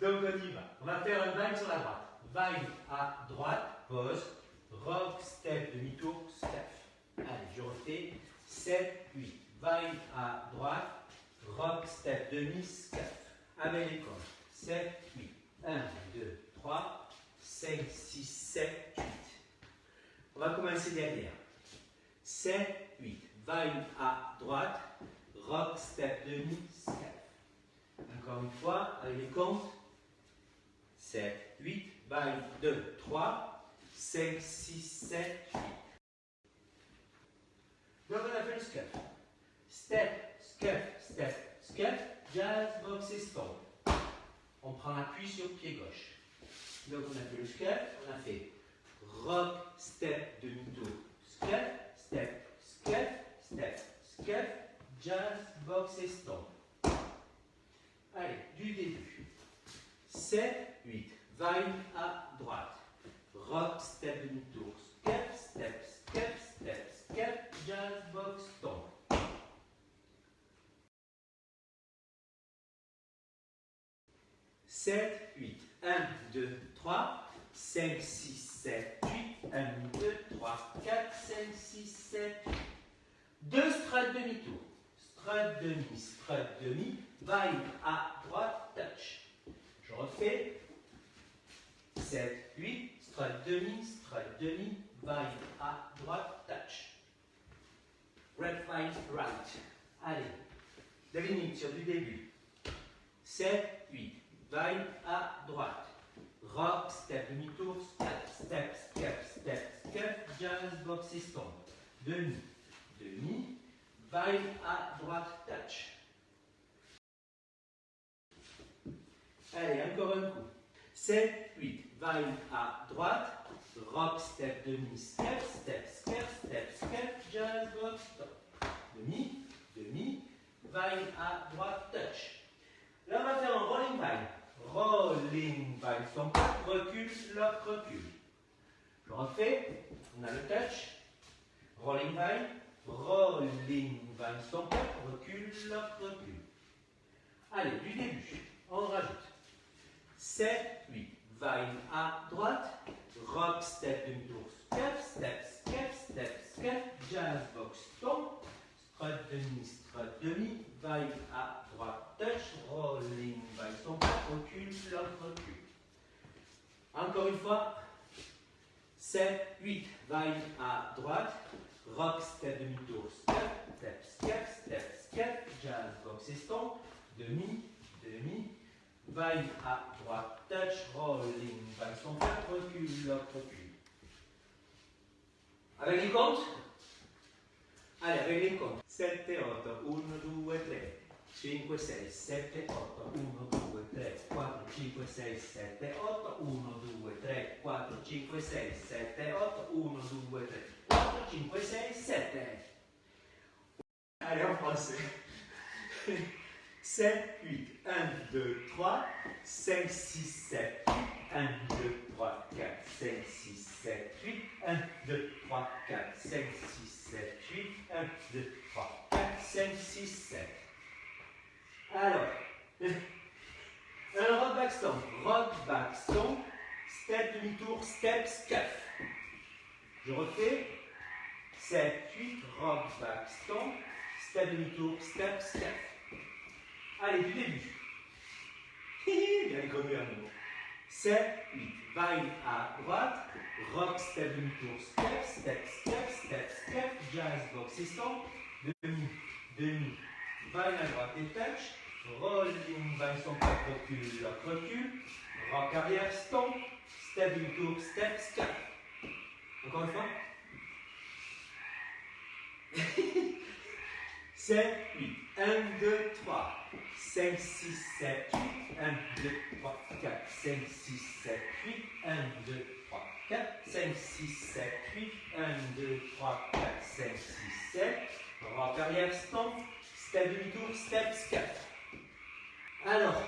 Donc on y va. On va faire un vine sur la droite. Vine à droite, pause, rock, step, demi-tour, step. Allez, je refais. 7, 8. Vine à droite, rock, step, demi, step. Avec les comptes. 7, 8. 1, 2, 3, 5, 6, 7, 8. On va commencer derrière. 7, 8. Vine à droite, rock, step, demi, step. Encore une fois, avec les comptes. 7, 8, vine, 2, 3, 5, 6, 7, 8. Donc on a fait le scuff. Step, scuff, step, scuff, jazz, box et stomp. On prend appui sur le pied gauche. Donc on a fait le scuff, on a fait rock, step, demi-tour, scuff, step, scuff, step, scuff, jazz, box et stomp. Allez, du début. 7, 8, vine à droite. Rock, step, demi-tour, scuff, step, scuff, step, scuff, jazz, box, stomp. 7, 8, 1, 2, 3, 5, 6, 7, 8, 1, 2, 3, 4, 5, 6, 7, 8. 2 strut demi-tour. Strut demi, vine à droite, touch. Je refais. 7, 8, strut demi, vine à droite, touch. Red fine, right. Allez, la ligne sur du début. 7, 8, vine à droite. Rock, step, demi-tour, step, scuff, jazz, box et stomp. Demi, vine à droite, touch. Allez, encore un coup. 7, 8, vine à droite, rock, step, demi, step, scuff, jazz, box, stop. Demi, vine à droite, touch. Là, on va faire un rolling vine. Rolling vine, stomp, recule, lock, recule. Je refais, on a le touch. Rolling vine, stomp, recule, lock, recule. Allez, du début, on rajoute. 7, 8, vine à droite, rock, step, demi-tour, scuff, jazz, box, stomp, strut, demi, vine à droite, touch, rolling, vine, stomp, recule, lock, recule. Encore une fois, 7, 8, vine à droite, rock, step, demi-tour, scuff, jazz, box et stomp, demi, vine à droite, touch, rolling, vine, stomp, recule, lock, recule. Avec les comptes? Allez, avec les comptes. 7, 8, 1, 2, 3, 5, 6, 7, 8, 1, 2, 3, 4, 5, 6, 7, 8, 1, 2, 3, 4, 5, 6, 7, 8, 1, 2, 3, 4, 5, 6, 7. Allez, en français. 7, 8, 1, 2, 3, 5, 6, 7, 8, 1, 2, 3, 4, 5, 6, 7, 8, 1, 2, 3, 4, 5, 6, 7, 8, 1, 2, 3, 4, 5, 6, 7. Alors, un rock back stomp, step demi-tour, step, scuff. Je refais. 7, 8, rock back stomp, step demi-tour, step, scuff. Allez, du début. Bien connu à nouveau. 7, 8, vine à droite, rock, step, demi-tour, step, jazz, box et stomp, demi, vine à droite et touch, rolling, vine, stomp, recule, lock, recule, rock arrière, stomp, step, demi-tour, step, scuff. Encore une fois. 7, 8, 1, 2, 3, 5, 6, 7, 8, 1, 2, 3, 4, 5, 6, 7, 8, 1, 2, 3, 4, 5, 6, 7, 8, 1, 2, 3, 4, 5, 6, 7, rock arrière, stomp, step demi-tour, step, scuff. Alors,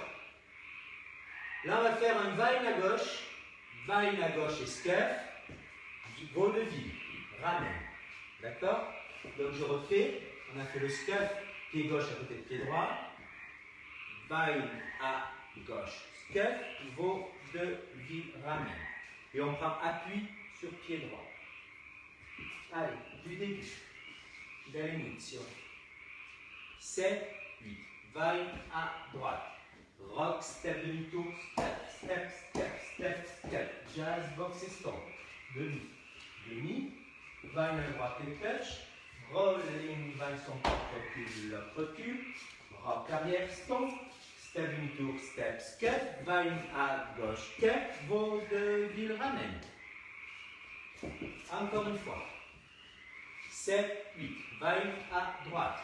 là on va faire un vine à gauche et scuff, vol de vide, ramène, d'accord? Donc je refais. On a fait le scuff, pied gauche à côté de pied droit, vine à gauche, scuff, vaudeville, ramène. Et on prend appui sur pied droit. Allez, du début. Diminution. 7, 8. Vaille à droite. Rock, step, demi-tour, step, step, step, step, step. Jazz, box et stomp. Demi, demi. Vaille à droite et touch. Rolling, vaille son recul, recul. Rock arrière, stomp. Step, demi-tour, step, step. Vaille à gauche, step. Vaudeville, ramène. Encore une fois. 7, 8. Vaille à droite.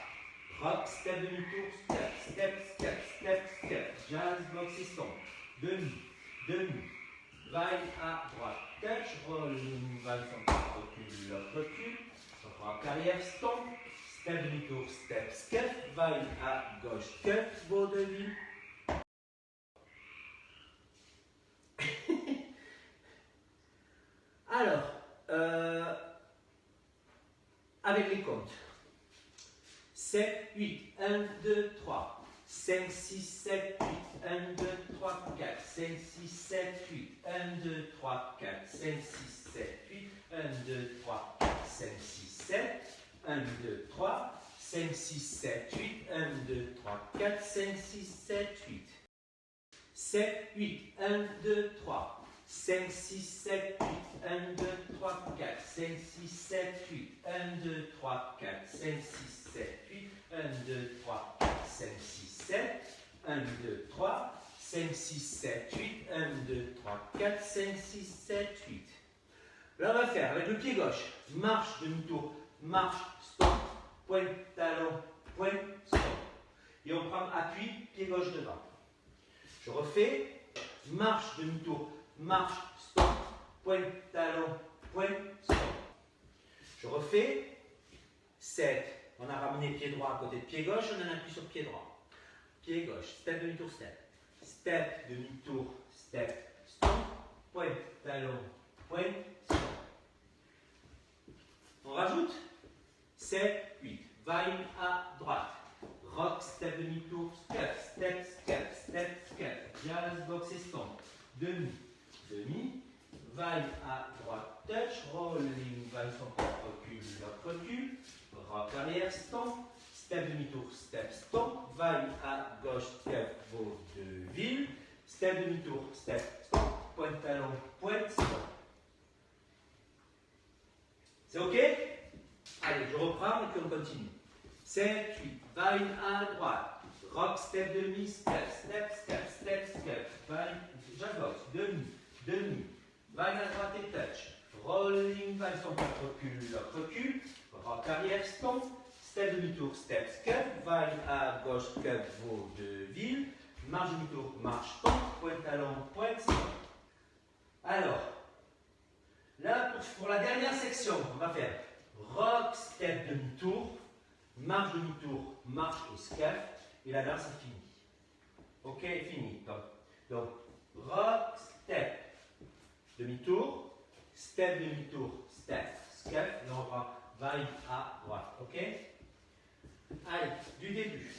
Rock, step, demi-tour, step, step, step, step, step. Jazz, box et stomp. Demi, demi. Vaille à droite. Touch, rolling, vaille son recul, recul. Rock arrière, stomp. Step, demi-tour, step, step. Vaille à gauche, cut, vaudeville. Alors, avec les comptes. 7, 8, 1, 2, 3, 5, 6, 7, 8, 1, 2, 3, 4, 5, 6, 7, 8, 1, 2, 3, 4, 5, 6, 7, 8, 1, 2, 3, 4, 5, 6, 7, 1, 2, 3, 5, 6, 7, 8, 1, 2, 3, 4, 5, 6, 7, 8. 7, 8, 1, 2, 3, 5, 6, 7, 8, 1, 2, 3, 4, 5, 6, 7, 8, 1, 2, 3, 4, 5, 6, 7, 8, 1, 2, 3, 4, 5, 6, 7, 1, 2, 3, 5, 6, 7, 8, 1, 2, 3, 4, 5, 6, 7, 8. Là, on va faire avec le pied gauche, marche, demi-tour, marche, stop, pointe, talon, pointe, stop. Et on prend appui, pied gauche devant. Je refais, marche, demi-tour, marche, stop, pointe, talon, pointe, stop. Je refais, 7. On a ramené pied droit à côté de pied gauche, on en appuie sur pied droit. Pied gauche, step, demi-tour, step. Step, demi-tour, step, stop, pointe, talon, pointe, stop. On rajoute 7, 8. Vaille à droite. Rock, step, demi-tour, step, step, step, step, step. Jazz, box et stomp. Demi, demi. Vaille à droite, touch. Rolling, vaille son propre recul, recul. Rock arrière, stomp. Step, demi-tour, step, stomp. Vaille à gauche, step, vaudeville. Step, demi-tour, step, stomp. Pointe, talon, pointe, stomp. C'est OK? Allez, je reprends et puis on continue. 7, 8, vaille à droite. Rock, step, demi, step, step, step, step, step. Vaille, jazz box, demi, demi. Vaille à droite et touch. Rolling, vaille son pas, recul, recul. Rock arrière, stomp. Step, demi-tour, step, scuff. Vaille à gauche, scuff, vaudeville. Marche, demi-tour, marche, stomp. Pointe, talon, pointe, stomp. Alors, là, pour la dernière section, on va faire rock, step, demi-tour, marche, demi-tour, marche et scuff, et la danse est finie. Ok, fini. Donc rock, step, demi-tour, step, demi-tour, step, scuff, et on reprend vaille à droite. Ok? Allez, du début.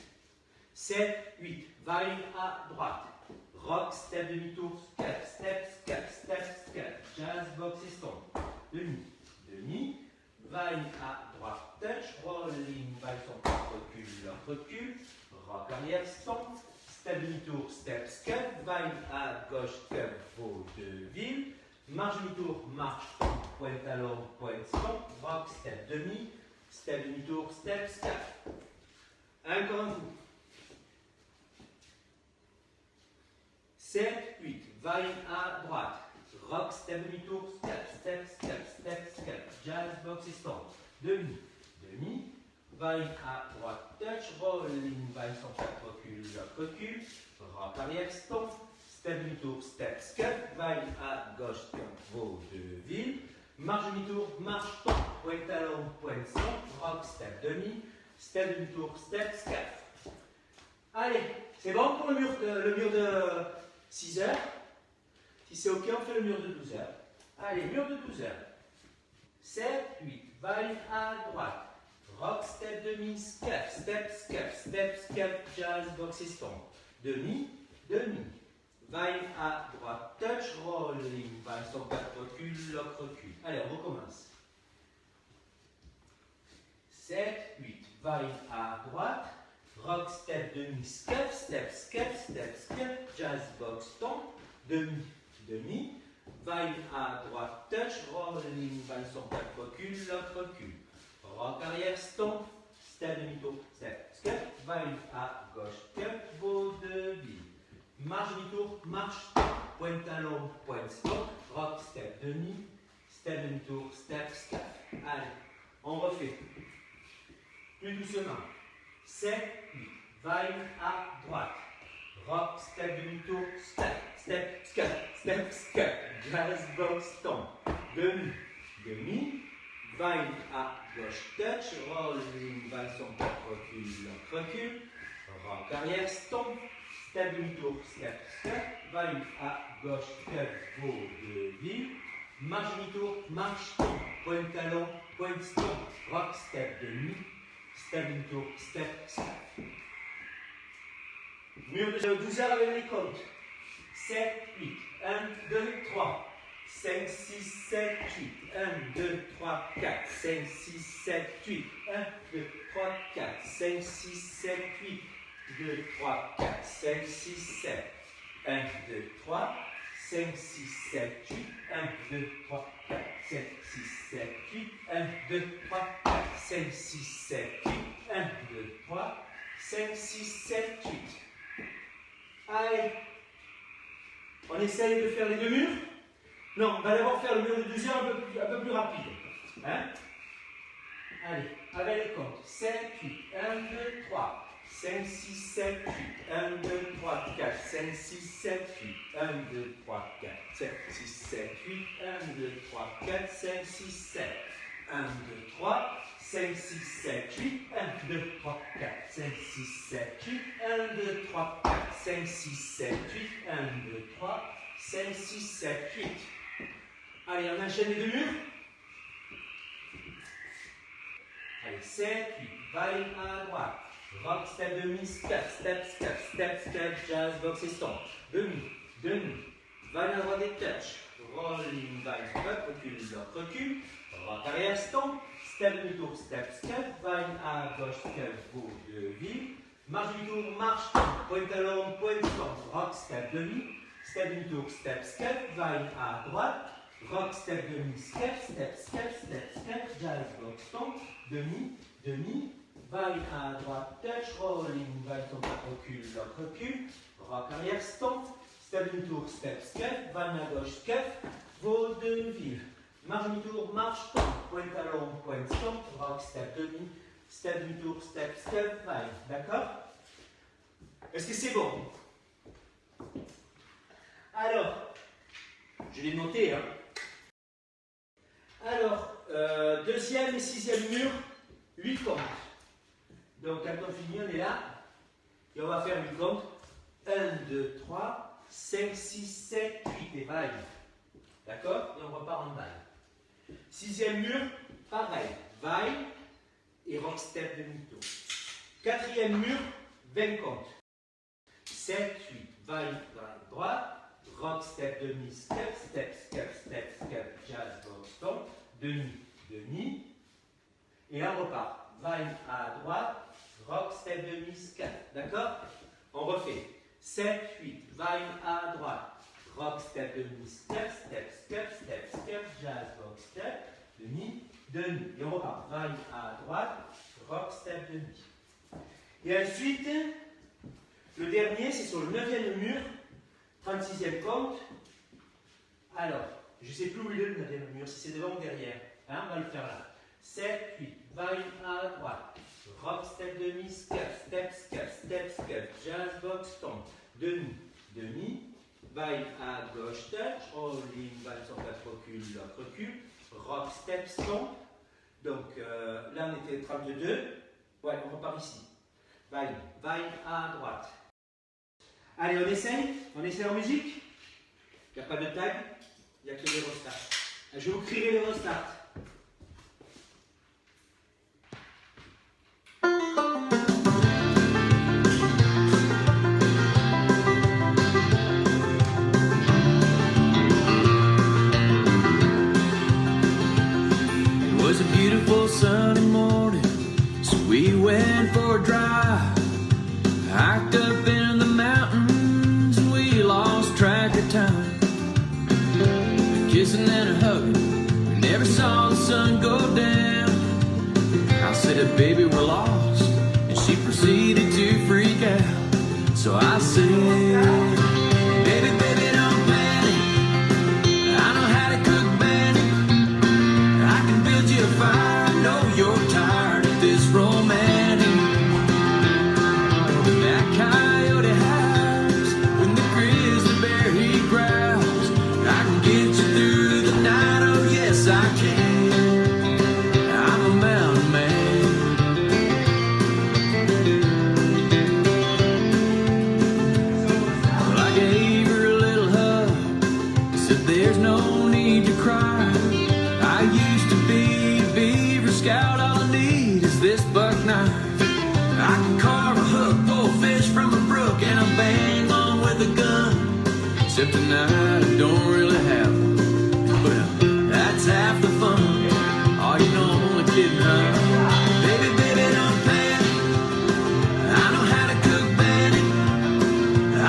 7, 8, vaille à droite. Rock, step, demi-tour, scuff, step, scuff, step, scuff, jazz, box et stomp. Demi, demi, vaille à droite, touch, rolling, vaille son recul, recul, rock arrière, stomp, step, demi-tour, step, scuff, vaille à gauche, scuff, vaudeville, marche, demi-tour, marche, stomp, pointe, talon, pointe, stomp, rock, step, demi, step, demi-tour, step, scuff. Encore un coup. 7, 8, vaille à droite. Rock, step, demi-tour, step, step, step, step, step. Jazz, box et stomp. Demi, demi. Vaille à droite, touch. Rolling, vaille sans faire recul, recul. Rock arrière, stomp. Step, demi-tour, step, scuff. Vaille à gauche, stomp, vaudeville. Marche, demi-tour, marche, stomp. Pointe, talon, pointe, stomp. Rock, step, demi. Step, demi-tour, step, scuff. Allez, c'est bon pour le mur de 6 heures. Si c'est OK, on fait le mur de 12 heures. Allez, mur de 12 heures. 7, 8, vaille à droite. Rock, step, demi, scuff, step, scuff, step, scuff, jazz, box et stomp. Demi, demi. Vaille à droite, touch, rolling, vaille sur 4, recule, lock, recule. Allez, on recommence. 7, 8, vaille à droite, rock, step, demi, scuff, step, scuff, step, scuff, jazz, box, tombe, demi, demi, vaille à droite, touch, rolling, vaille sur 4, recule, lock, recule. Rock arrière, stomp, step, demi-tour, step, scuff, vaille à gauche, cup, vaudeville. Marche demi-tour, marche, pointe talon, pointe stop, rock, step, demi-tour, step, scuff. Allez, on refait. Plus doucement. 7, 8, vaille à droite. Rock, step, demi-tour, step, step, scuff, jazz, box, tombe. Demi, demi, vaille à gauche, touch, rolling, vaille sur 4, recule, recule. Rock arrière, stomp, step, demi-tour, step, vaille à gauche, cup, vaudeville. Marche demi-tour, marche, tombe, pointe talon, pointe stomp, rock, step, demi, step, demi-tour, step. Mur de 12 heures avec les comptes. 7, 8, 1, 2, 3, 5, 6, 7, 8, 1, 2, 3, 4, 5, 6, 7, 8, 1, 2, 3, 4, 5, 6, 7, 8, 2, 3, 4, 5, 6, 7, 1, 2, 3, 5, 6, 7, 8, 1, 2, 3, 4, 5, 6, 7, 8, 1, 2, 3, 4, 5, 6, 7, 8, 1, 2, 3, 5, 6, 7, 8. Allez, on essaye de faire les deux murs. Non, on va d'abord faire le mur de deuxième un peu plus rapide. Hein? Allez, avec les comptes. 7, 8, 1, 2, 3, 5, 6, 7, 8, 1, 2, 3, 4, 5, 6, 7, 8, 1, 2, 3, 4, 5, 6, 7, 8, 1, 2, 3, 4, 5, 6, 7, 1, 2, 3, 5, 6, 7, 8, 1, 2, 3, 4, 5, 6, 7, 8, 1, 2, 3, 4, 5, 6, 7, 8, 1, 2, 3, 5, 6, 7, 8. Allez, on enchaîne les deux murs. Allez, 7, 8, vaille à droite. Rock, step, demi, scuff, step, jazz, box et stomp. Demi, vaille à droite et touch. Rolling, vaille, up, recule, lock, recule. Rock arrière, stomp. Step, demi-tour, step, scuff. Vaille à gauche, scuff, vaudeville. Marche demi-tour, marche, pointe talon, pointe stomp. Rock, step, demi-tour, step, scuff. Vaille à droite. Rock, step, demi, scuff, jazz, box, stomp. Demi, vaille à droite, touch, rolling, vaille, tombe, recule, lock, recule. Rock arrière, stomp. Step, demi-tour, step, scuff. Vaille à gauche, scuff, vaudeville. Marche demi-tour, marche, tombe, pointe talon, pointe stomp, rock, step, demi-tour, step, vaille. D'accord? Est-ce que c'est bon? Alors, je l'ai noté, hein. Alors, deuxième et sixième mur, 8 comptes. Donc, quand on finit, on est là, et on va faire 8 comptes. 1, 2, 3, 5, 6, 7, 8 et vaille. D'accord? Et on repart en vaille. Sixième mur, pareil, vaille et rock step demi-tour. Quatrième mur, 20 comptes. 7, 8, vaille droite, rock step demi, step, jazz, box, tombe, demi. Et là on repart. Vaille à droite, rock step demi, scuff. D'accord? On refait. 7, 8, vaille à droite. Rock, step, demi, step, jazz, box, step, demi. Et on repart. Vaille à droite, rock, step, demi. Et ensuite, le dernier, c'est sur le 9e mur, 36e compte. Alors, je ne sais plus où il est le 9e mur, si c'est devant ou derrière. Hein, on va le faire là. 7, 8, vaille à droite. Rock, step, demi, scuff, jazz, box, tombe. Demi. Vaille à gauche, touch, rolling, vaille sur 4, recule, rock, step, stomp. Donc là on était 32. Ouais, on repart ici. Vaille à droite. Allez, on essaye en musique. Il n'y a pas de tag, il n'y a que les restarts. Je vous crierai les restarts. for a drive. Hiked up in the mountains and we lost track of time. Kissing and a hugging, never saw the sun go down. I said, baby, we're lost, and she proceeded to freak out. So I said, baby, baby, don't panic. I know how to cook bannock. I can build you a fire. I know you're tired of this romantic. That coyote howls when the grizzly bear he growls. I can get you through the night. Oh yes, I can. I'm a mountain man. Well, I gave her a little hug. Said there's no need to cry. I used to be a beaver scout. All I need is this buck knife. I can carve a hook, pull fish from a brook, and I bang on with a gun. Except tonight I don't really have one. Well, that's half the fun. Oh, you know I'm only kidding, huh? Baby, baby, don't panic. I know how to cook bannock.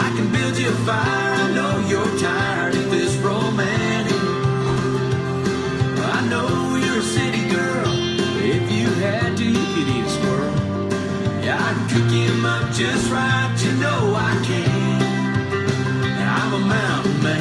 I can build you a fire. I know you're tired of this romantic. I know you're a city girl. If you had to, you could eat a squirrel. Yeah, I can cook him up just right. You know I can. I'm a mountain man.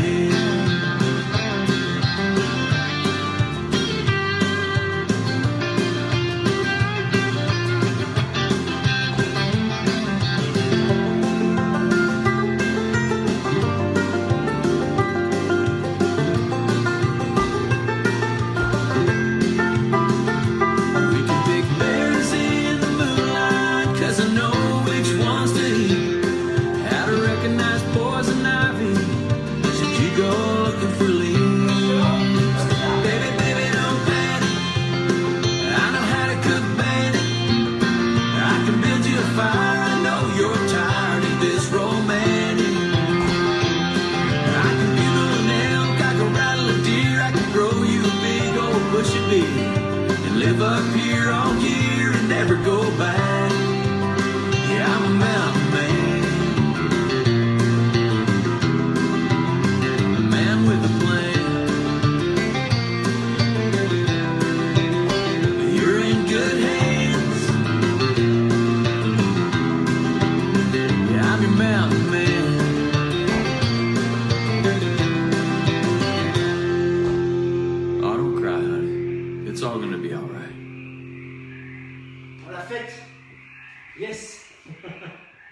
We can pick berries in the moonlight, 'cause I know which ones to eat. How to recognize poison ivy should you go looking for leaves. Baby, baby, don't panic. I know how to cook bannock. I can build you a fire. I know you're tired of this romantic. I can bugle an elk, I can rattle a deer, I can grow you a big old bushy beard and live up here all year and never go back. Yeah, I'm a mountain man. A man with a plan. You're in good hands. Yeah, I'm your mountain man. Oh, don't cry, honey. It's all gonna be all right. On l'a faite. Yes.